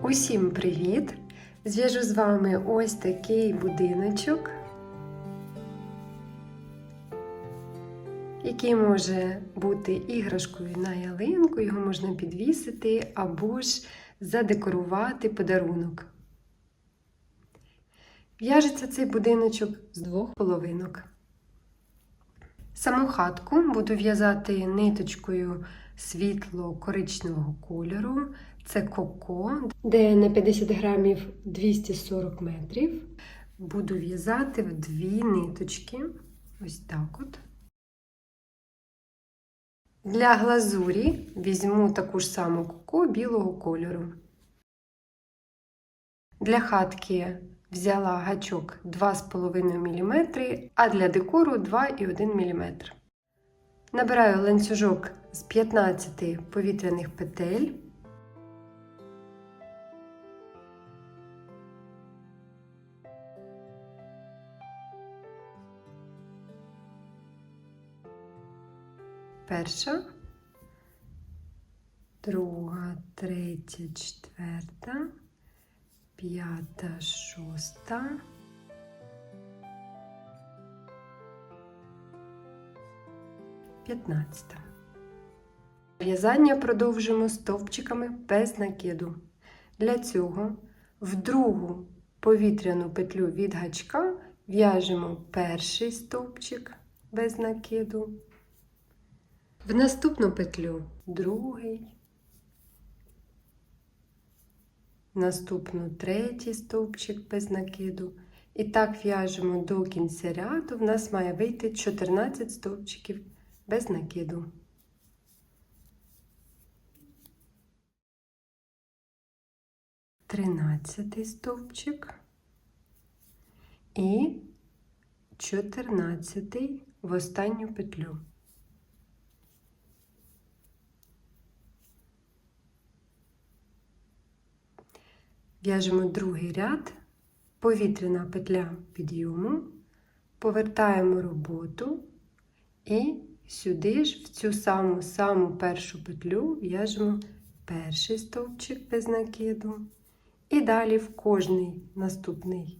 Усім привіт! Зв'яжу з вами ось такий будиночок, який може бути іграшкою на ялинку, його можна підвісити або ж задекорувати подарунок. В'яжеться цей будиночок з двох половинок. Саму хатку буду в'язати ниточкою світло-коричневого кольору. Це коко, де на 50 грамів 240 метрів. Буду в'язати в дві ниточки. Ось так от. Для глазурі візьму таку ж саму коко білого кольору. Для хатки взяла гачок 2,5 мм, а для декору 2,1 мм. Набираю ланцюжок з 15 повітряних петель. Перша, друга, третя, четверта, п'ята, шоста, п'ятнадцята. В'язання продовжимо стовпчиками без накиду. Для цього в другу повітряну петлю від гачка в'яжемо перший стовпчик без накиду. В наступну петлю другий, в наступну третій стовпчик без накиду. І так в'яжемо до кінця ряду. В нас має вийти 14 стовпчиків без накиду. Тринадцятий стовпчик і 14 в останню петлю. В'яжемо другий ряд, повітряна петля підйому, повертаємо роботу і сюди ж, в цю саму першу петлю, в'яжемо перший стовпчик без накиду. І далі в кожний наступний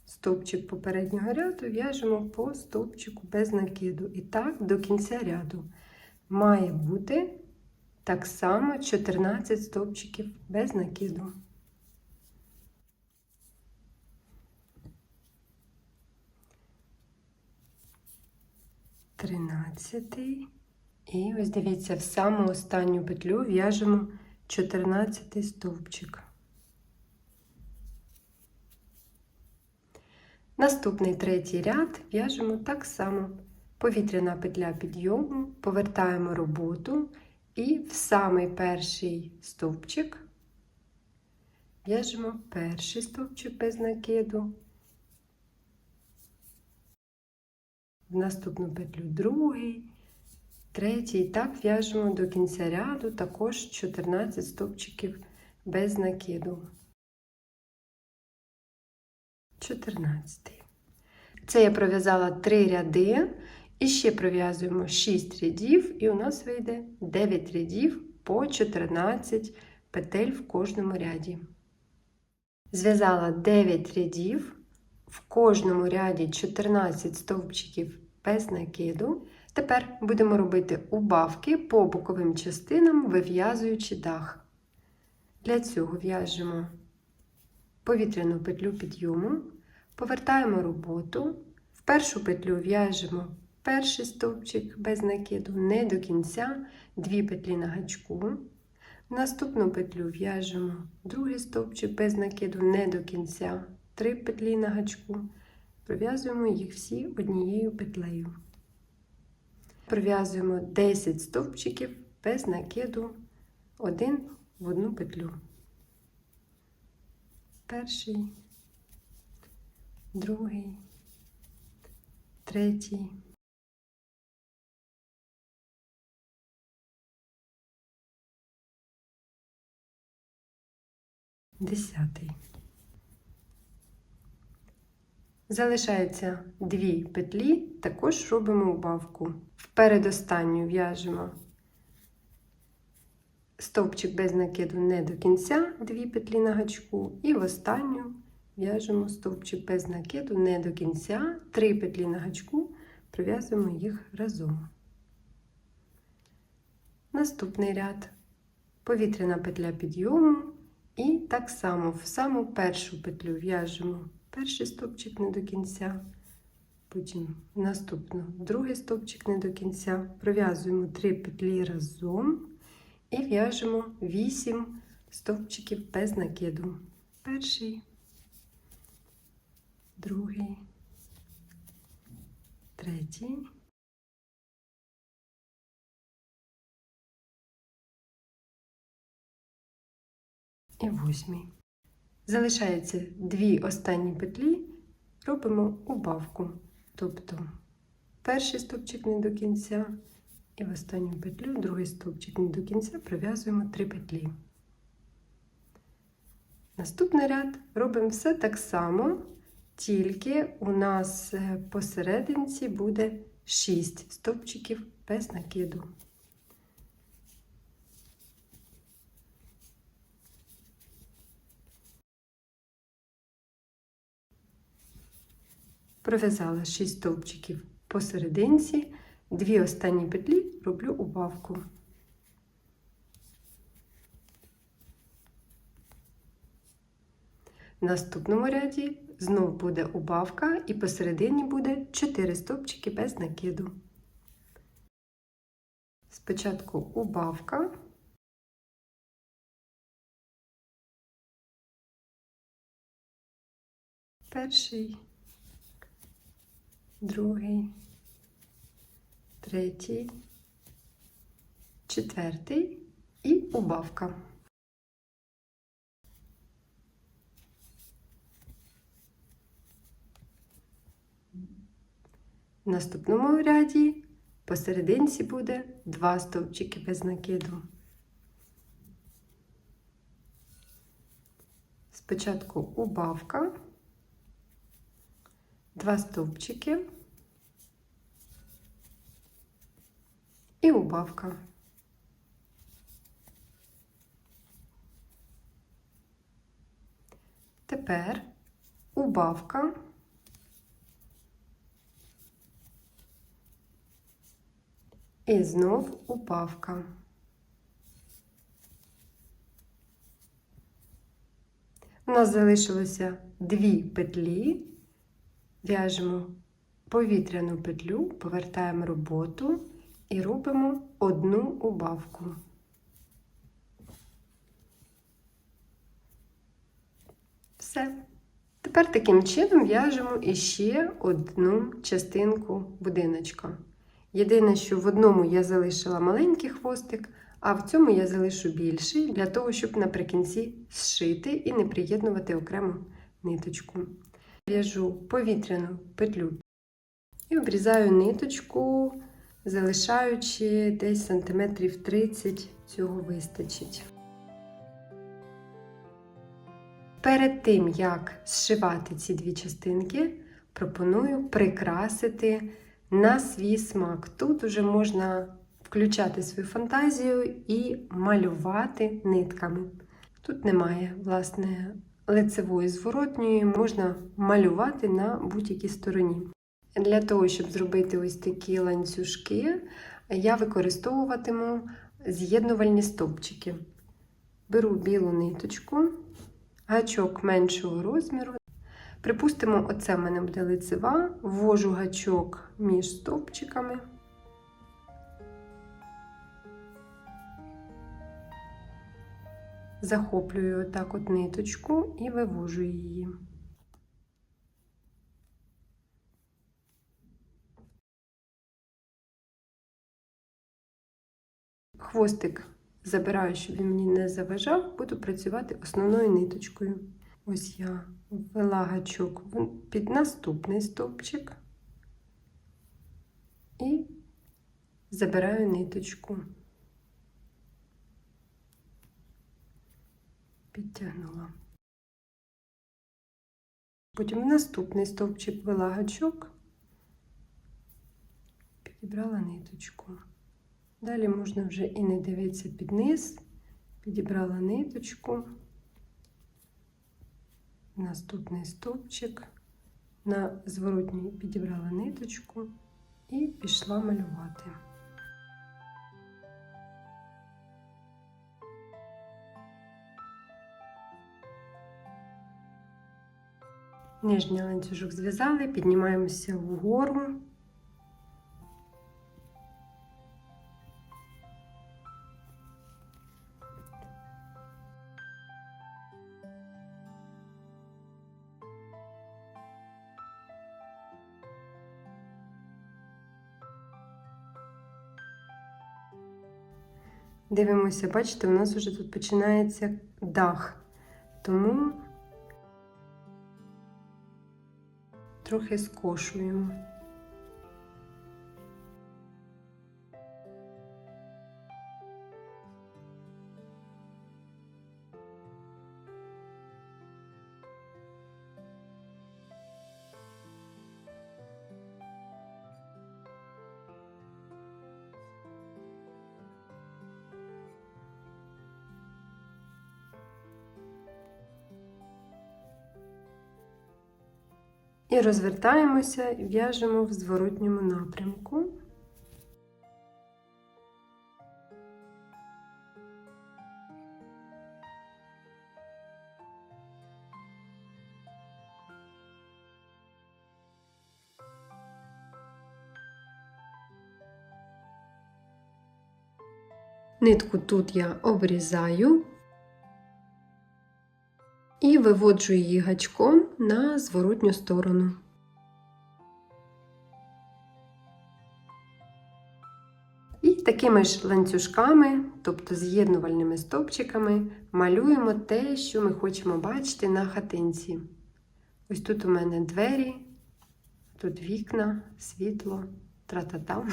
стовпчик попереднього ряду в'яжемо по стовпчику без накиду. І так до кінця ряду має бути так само 14 стовпчиків без накиду. Тринадцятий. І ось дивіться, в саму останню петлю в'яжемо 14 стовпчик. Наступний третій ряд в'яжемо так само. Повітряна петля підйому, повертаємо роботу і в самий перший стовпчик в'яжемо перший стовпчик без накиду. В наступну петлю другий, третій, і так в'яжемо до кінця ряду також 14 стовпчиків без накиду. 14. Це я пров'язала 3 ряди, і ще пров'язуємо 6 рядів, і у нас вийде 9 рядів по 14 петель в кожному ряді. Зв'язала 9 рядів. В кожному ряді 14 стовпчиків без накиду. Тепер будемо робити убавки по боковим частинам, вив'язуючи дах. Для цього в'яжемо повітряну петлю підйому, повертаємо роботу, в першу петлю в'яжемо перший стовпчик без накиду, не до кінця, 2 петлі на гачку. В наступну петлю в'яжемо другий стовпчик без накиду, не до кінця, 3 петлі на гачку, пров'язуємо їх всі однією петлею. Пров'язуємо 10 стовпчиків без накиду, один в одну петлю. Перший, другий, третій, десятий. Залишається 2 петлі, також робимо убавку. В передостанню в'яжемо стовпчик без накиду не до кінця, 2 петлі на гачку, і в останню в'яжемо стовпчик без накиду не до кінця, 3 петлі на гачку, пров'язуємо їх разом. Наступний ряд. Повітряна петля підйому, і так само в саму першу петлю в'яжемо перший стовпчик не до кінця, потім в наступну другий стовпчик не до кінця, пров'язуємо 3 петлі разом і в'яжемо 8 стовпчиків без накиду. Перший, другий, третій, і 8. Залишається 2 останні петлі, робимо убавку, тобто перший стовпчик не до кінця, і в останню петлю другий стовпчик не до кінця пров'язуємо 3 петлі. Наступний ряд робимо все так само, тільки у нас посерединці буде 6 стовпчиків без накиду. Пров'язала 6 стовпчиків посерединці, 2 останні петлі роблю убавку. В наступному ряді знов буде убавка і посередині буде 4 стовпчики без накиду. Спочатку убавка, перший, другий, третій, четвертий і убавка. В наступному ряді посерединці буде 2 стовпчики без накиду. Спочатку убавка, 2 стовпчики і убавка. Тепер убавка, і знов убавка. У нас залишилося 2 петлі, в'яжемо повітряну петлю, повертаємо роботу і робимо 1 убавку. Все. Тепер таким чином в'яжемо іще 1 частинку будиночка. Єдине, що в одному я залишила маленький хвостик, а в цьому я залишу більший, для того, щоб наприкінці зшити і не приєднувати окремо ниточку. В'яжу повітряну петлю і обрізаю ниточку, залишаючи десь сантиметрів 30, цього вистачить. Перед тим, як зшивати ці 2 частинки, пропоную прикрасити на свій смак. Тут вже можна включати свою фантазію і малювати нитками. Тут немає, власне, лицевої зворотньої, можна малювати на будь-якій стороні. Для того, щоб зробити ось такі ланцюжки, я використовуватиму з'єднувальні стовпчики. Беру білу ниточку, гачок меншого розміру. Припустимо, оце в мене буде лицева, ввожу гачок між стовпчиками. Захоплюю отак от ниточку і вивожу її. Хвостик забираю, щоб він мені не заважав, буду працювати основною ниточкою. Ось я ввела гачок під наступний стовпчик і забираю ниточку. Підтягнула. Потім в наступний стовпчик ввела гачок, підібрала ниточку. Далі можна вже і не дивитися під низ, підібрала ниточку, наступний стовпчик, на зворотній підібрала ниточку і пішла малювати. Нижній ланцюжок зв'язали, піднімаємося вгору. Дивимося, бачите, у нас вже тут починається дах, тому трохи скошуємо. І розвертаємося і в'яжемо в зворотньому напрямку. Нитку тут я обрізаю і виводжу її гачком на зворотню сторону. І такими ж ланцюжками, тобто з'єднувальними стовпчиками, малюємо те, що ми хочемо бачити на хатинці. Ось тут у мене двері, тут вікна, світло, тра-та-та.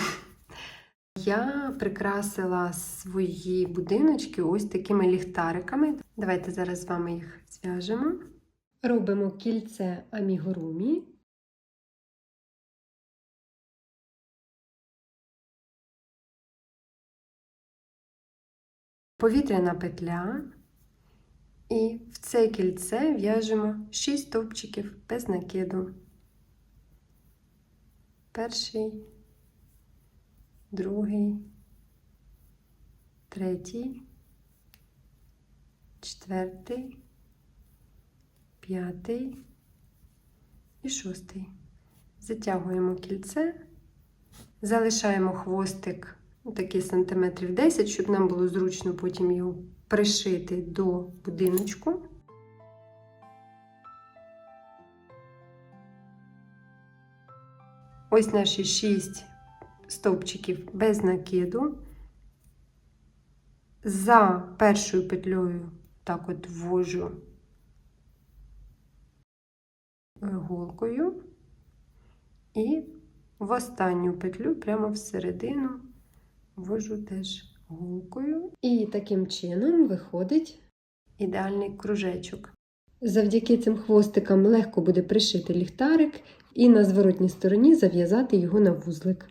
Я прикрасила свої будиночки ось такими ліхтариками. Давайте зараз з вами їх зв'яжемо. Робимо кільце амігурумі. Повітряна петля. І в це кільце в'яжемо 6 стовпчиків без накиду. Перший, другий, третій, четвертий, п'ятий і шостий. Затягуємо кільце, залишаємо хвостик такий сантиметрів 10, щоб нам було зручно потім його пришити до будиночку. Ось наші 6 стовпчиків без накиду. За першою петлею так от ввожу голкою і в останню петлю прямо всередину ввожу теж голкою. І таким чином виходить ідеальний кружечок. Завдяки цим хвостикам легко буде пришити ліхтарик і на зворотній стороні зав'язати його на вузлик.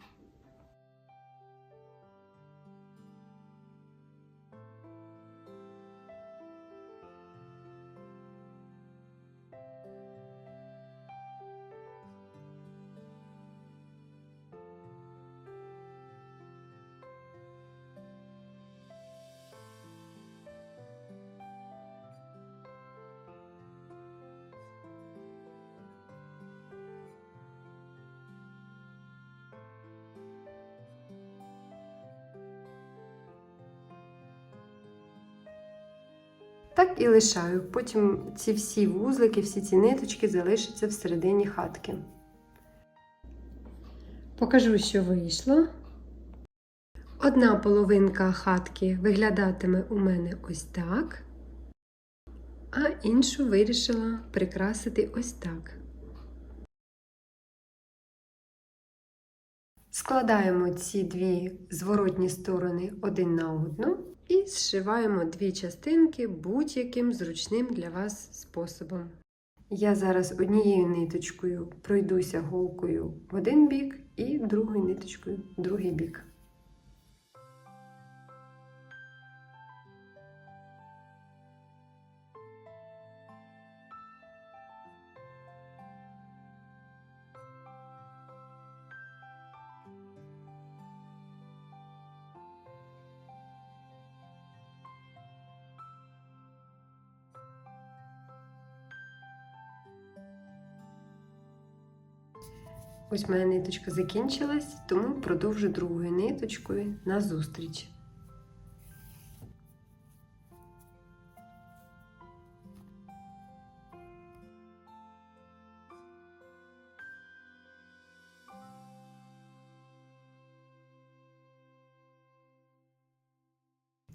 Так і лишаю. Потім ці всі вузлики, всі ці ниточки залишаться всередині хатки. Покажу, що вийшло. Одна половинка хатки виглядатиме у мене ось так, а іншу вирішила прикрасити ось так. Складаємо ці дві зворотні сторони один на одну і зшиваємо дві частинки будь-яким зручним для вас способом. Я зараз однією ниточкою пройдуся голкою в один бік і другою ниточкою в другий бік. Ось моя ниточка закінчилась, тому продовжу другою ниточкою назустріч.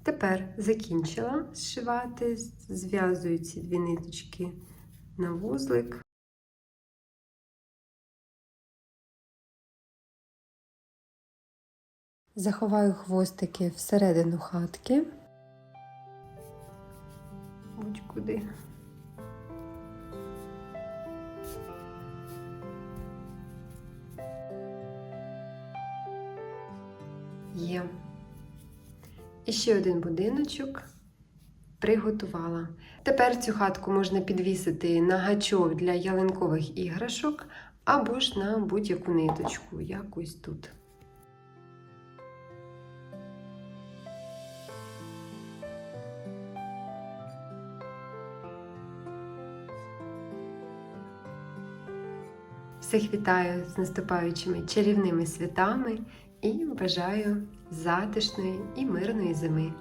Тепер закінчила зшивати, зв'язую ці дві ниточки на вузлик. Заховаю хвостики всередину хатки. Будь-куди. Є. І ще один будиночок приготувала. Тепер цю хатку можна підвісити на гачок для ялинкових іграшок або ж на будь-яку ниточку, як ось тут. Всіх вітаю з наступаючими чарівними святами і бажаю затишної і мирної зими.